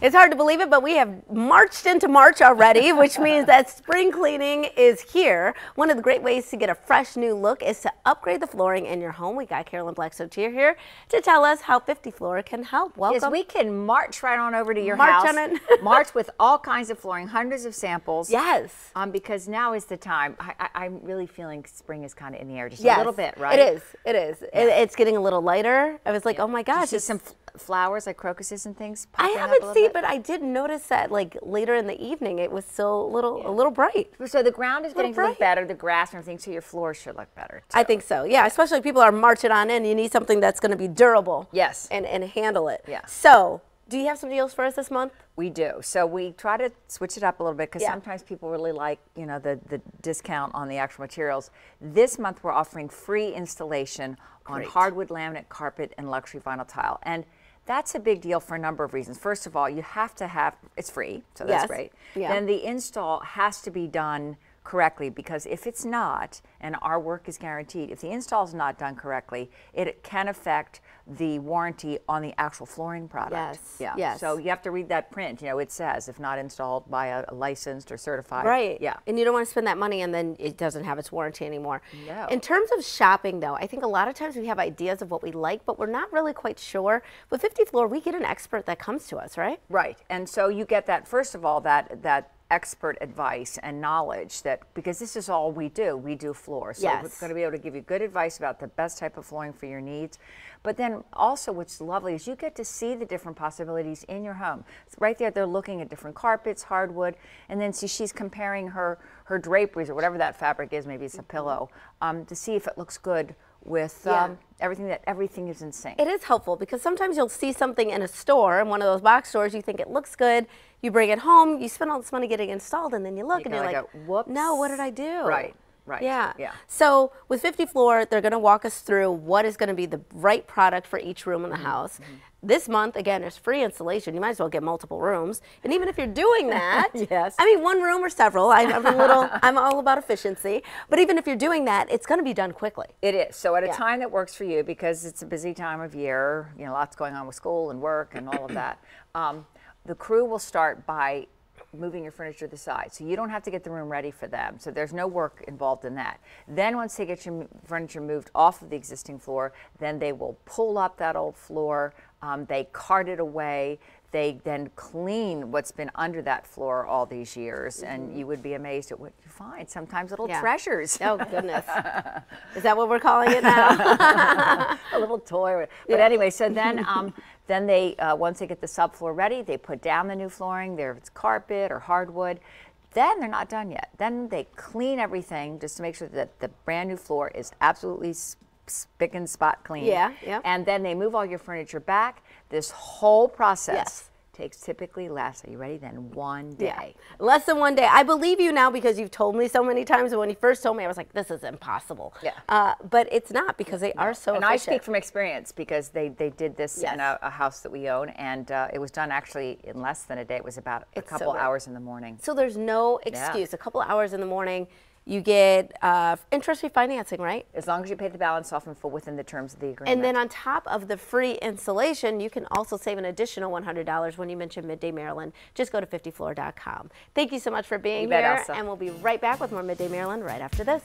It's hard to believe it, but we have marched into March already, which means that spring cleaning is here. One of the great ways to get a fresh new look is to upgrade the flooring in your home. We got Carolyn Blacksotier here to tell us how 50 Floor can help. Welcome. Yes, we can march right on over to your house. March on it. March with all kinds of flooring, hundreds of samples. Yes. Because now is the time. I'm really feeling spring is kind of in the air just yes, a little bit, right? It is. It is. Yeah. It's getting a little lighter. I was like, oh my gosh. Just some flowers like crocuses and things. I haven't seen, but I did notice that like later in the evening it was still a little bright. So the ground is getting to look better, the grass and everything, so your floor should look better too. I think so. Yeah, especially if people are marching on in. You need something that's going to be durable. Yes. And handle it. Yeah. So, do you have some deals for us this month? We do. So we try to switch it up a little bit because sometimes people really like, you know, the discount on the actual materials. This month we're offering free installation on hardwood, laminate, carpet, and luxury vinyl tile. And that's a big deal for a number of reasons. First of all, you have to have, it's free, so that's great. Yeah. Then the install has to be done correctly, because if it's not, and our work is guaranteed, if the install is not done correctly, it can affect the warranty on the actual flooring product. Yes. Yeah. Yes. So you have to read that print. You know, it says if not installed by a licensed or certified. Right. Yeah. And you don't want to spend that money and then it doesn't have its warranty anymore. No. In terms of shopping, though, I think a lot of times we have ideas of what we like, but we're not really quite sure. With 50 Floor, we get an expert that comes to us, right? Right. And so you get that, first of all, that expert advice and knowledge, that because this is all we do floor, so we're going to be able to give you good advice about the best type of flooring for your needs. But then also what's lovely is you get to see the different possibilities in your home. It's right there, they're looking at different carpets, hardwood, and then she's comparing her draperies or whatever that fabric is, maybe it's a pillow, to see if it looks good with everything is in sync. It is helpful because sometimes you'll see something in a store, in one of those box stores, you think it looks good, you bring it home, you spend all this money getting installed, and then you look and you're like, whoops. No, what did I do? Right. Right. Yeah. Yeah. So with 50 Floor, they're going to walk us through what is going to be the right product for each room in the house. This month, again, there's free installation. You might as well get multiple rooms. And even if you're doing that, I mean, one room or several, I'm all about efficiency. But even if you're doing that, it's going to be done quickly. It is. So at a time that works for you, because it's a busy time of year, you know, lots going on with school and work and all of that, the crew will start by moving your furniture to the side. So you don't have to get the room ready for them. So there's no work involved in that. Then once they get your furniture moved off of the existing floor, then they will pull up that old floor, they cart it away, they then clean what's been under that floor all these years, and you would be amazed at what you find. Sometimes little treasures. Oh, goodness. Is that what we're calling it now? A little toy. But anyway, so then then they, once they get the subfloor ready, they put down the new flooring, there if it's carpet or hardwood. Then they're not done yet. Then they clean everything just to make sure that the brand new floor is absolutely spick and spot clean. Yeah, yeah. And then they move all your furniture back. This whole process takes typically less, are you ready, than 1 day. Yeah. Less than 1 day. I believe you now because you've told me so many times. And when you first told me, I was like, this is impossible. Yeah. But it's not, because they are so efficient. I speak from experience because they did this in a house that we own, and it was done actually in less than a day. It was about a couple hours in the morning. So there's no excuse. A couple hours in the morning. You get interest-free financing, right? As long as you pay the balance off and fall within the terms of the agreement. And then on top of the free installation, you can also save an additional $100 when you mention Midday Maryland. Just go to 50floor.com. Thank you so much for being here, and we'll be right back with more Midday Maryland right after this.